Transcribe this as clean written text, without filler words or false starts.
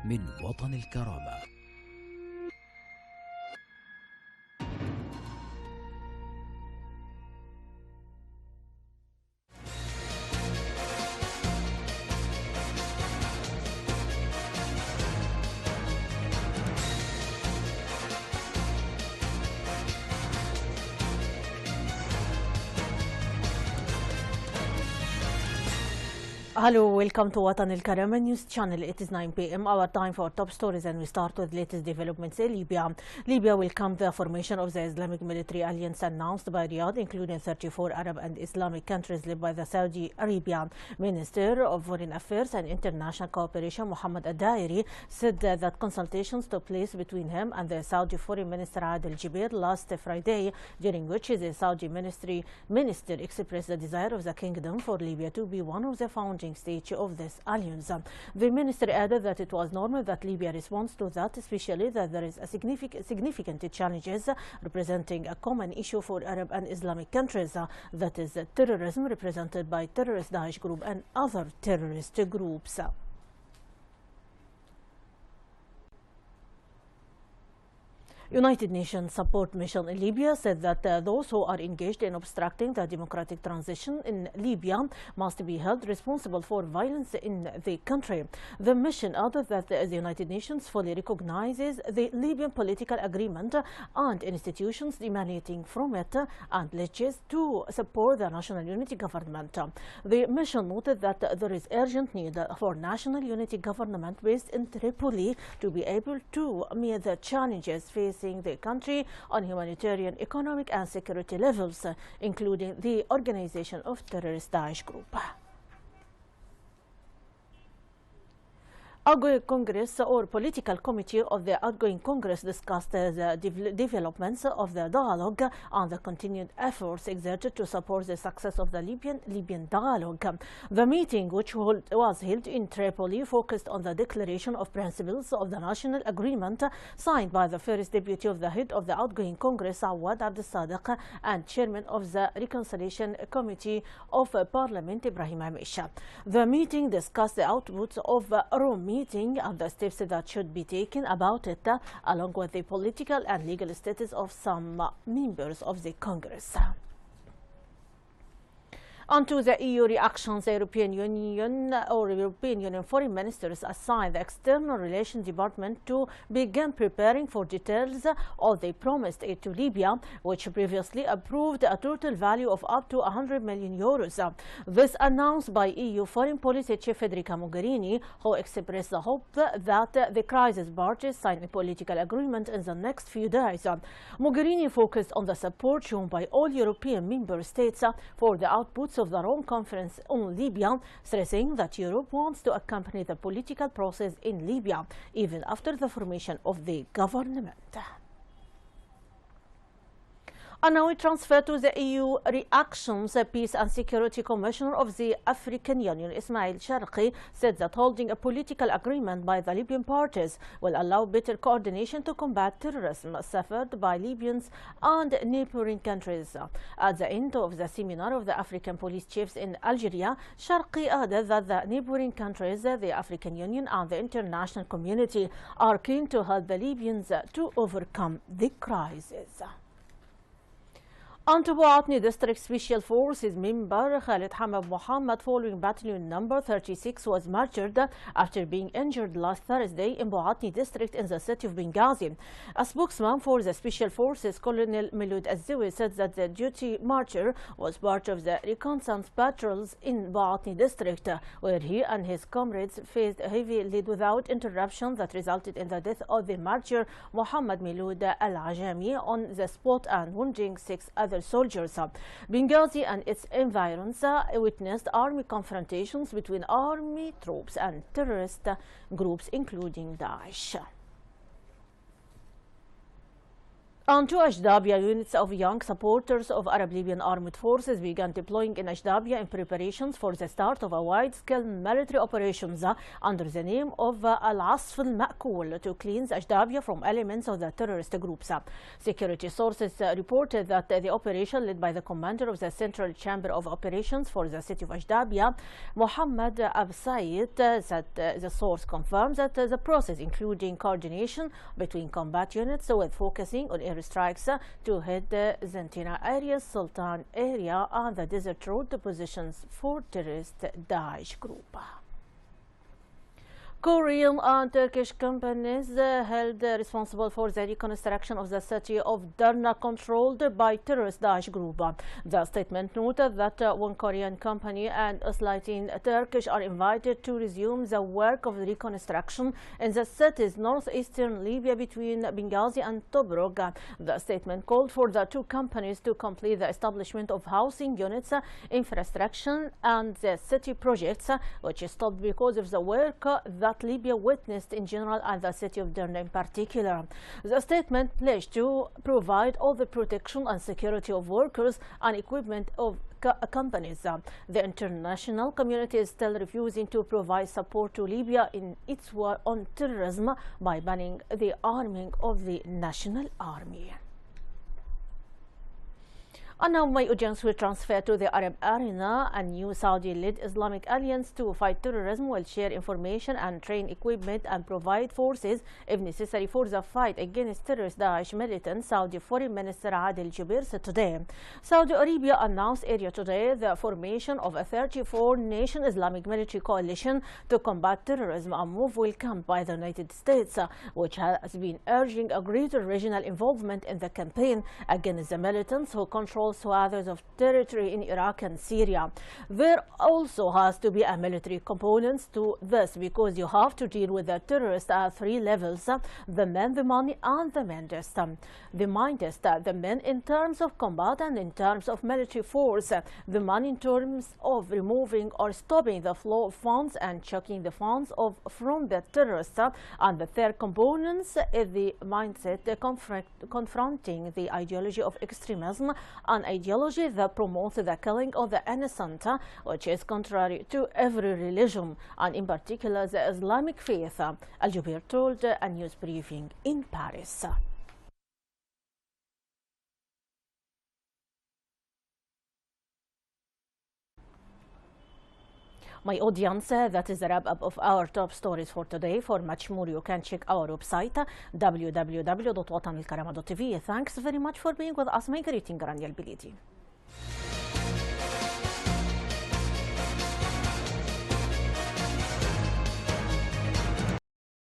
من وطن الكرامة. Hello, welcome to Watan al-Karama News Channel. It is 9 p.m. our time for top stories, and we start with latest developments in Libya. Libya welcomed the formation of the Islamic Military Alliance announced by Riyadh, including 34 Arab and Islamic countries led by the Saudi Arabia. Minister of Foreign Affairs and International Cooperation, Mohammed Al-Dairi, said that consultations took place between him and the Saudi Foreign Minister Adel Jubeir last Friday, during which the Saudi minister expressed the desire of the kingdom for Libya to be one of the founding stage of this alliance. The minister added that it was normal that Libya responds to that, especially that there is a significant challenges representing a common issue for Arab and Islamic countries, that is terrorism represented by terrorist Daesh group and other terrorist groups. United Nations support mission in Libya said that those who are engaged in obstructing the democratic transition in Libya must be held responsible for violence in the country. The mission added that the United Nations fully recognizes the Libyan political agreement and institutions emanating from it and pledges to support the national unity government. The mission noted that there is urgent need for national unity government based in Tripoli to be able to meet the challenges facing the country on humanitarian, economic and security levels, including the organization of terrorist Daesh group. Outgoing Congress or political committee of the outgoing Congress discussed the developments of the dialogue and the continued efforts exerted to support the success of the Libyan dialogue. The meeting, which was held in Tripoli, focused on the declaration of principles of the national agreement signed by the first deputy of the head of the outgoing Congress, Awad Abdel Sadiq, and chairman of the Reconciliation Committee of Parliament, Ibrahim Amisha. The meeting discussed the outputs of Rome meeting and the steps that should be taken about it, along with the political and legal status of some members of the Congress. Onto the EU reactions, the European Union foreign ministers assigned the External Relations Department to begin preparing for details of the promised aid to Libya, which previously approved a total value of up to 100 million euros. This announced by EU Foreign Policy Chief Federica Mogherini, who expressed the hope that the crisis parties sign a political agreement in the next few days. Mogherini focused on the support shown by all European member states for the outputs of the Rome Conference on Libya, stressing that Europe wants to accompany the political process in Libya, even after the formation of the government. And now we transfer to the EU reactions. Peace and Security Commissioner of the African Union, Ismail Sharqi, said that holding a political agreement by the Libyan parties will allow better coordination to combat terrorism suffered by Libyans and neighboring countries. At the end of the seminar of the African police chiefs in Algeria, Sharqi added that the neighboring countries, the African Union and the international community are keen to help the Libyans to overcome the crisis. Onto Boatni District Special Forces member Khalid Hamad Mohammed, following battalion number 36, was martyred after being injured last Thursday in Boatni District in the city of Benghazi. A spokesman for the Special Forces, Colonel Milud Azzawi, said that the duty martyr was part of the reconnaissance patrols in Boatni District, where he and his comrades faced a heavy lead without interruption that resulted in the death of the martyr Mohammed Milud Al-Ajami on the spot and wounding 6 other soldiers. Benghazi and its environs witnessed army confrontations between army troops and terrorist groups, including Daesh. On to Ashdabia, units of young supporters of Arab-Libyan armed forces began deploying in Ashdabia in preparations for the start of a wide-scale military operations under the name of Al-Asf al-Ma'kul to cleanse Ashdabia from elements of the terrorist groups. Security sources reported that the operation, led by the commander of the Central Chamber of Operations for the city of Ashdabia, Mohammed Absaid, said the source confirms that the process, including coordination between combat units with focusing on airstrikes to hit the Zentina area, Sultan area, and the desert road positions for terrorist Daesh group. Korean and Turkish companies held responsible for the reconstruction of the city of Derna controlled by terrorist Daesh group. The statement noted that one Korean company and a slighting Turkish are invited to resume the work of reconstruction in the city's northeastern Libya between Benghazi and Tobruk. The statement called for the two companies to complete the establishment of housing units, infrastructure and the city projects, which stopped because of the work that Libya witnessed in general and the city of Derna in particular. The statement pledged to provide all the protection and security of workers and equipment of companies. The international community is still refusing to provide support to Libya in its war on terrorism by banning the arming of the national army. And now my audience will transfer to the Arab arena. A new Saudi-led Islamic alliance to fight terrorism will share information and train equipment and provide forces if necessary for the fight against terrorist Daesh militants, Saudi Foreign Minister Adel Jubeir said today. Saudi Arabia announced earlier today the formation of a 34-nation Islamic military coalition to combat terrorism, a move welcomed by the United States, which has been urging a greater regional involvement in the campaign against the militants who control swathes of territory in Iraq and Syria. There also has to be a military component to this, because you have to deal with the terrorists at three levels: the men, the money, and the mindest. The mindest, the men in terms of combat and in terms of military force, the money in terms of removing or stopping the flow of funds and checking the funds from the terrorists, and the third component is the mindset confronting the ideology of extremism, an ideology that promotes the killing of the innocent, which is contrary to every religion, and in particular the Islamic faith, Al-Jubeir told a news briefing in Paris. My audience, that is the wrap-up of our top stories for today. For much more, you can check our website www.watanilkarama.tv. Thanks very much for being with us. My greeting, Rانيا البليدى.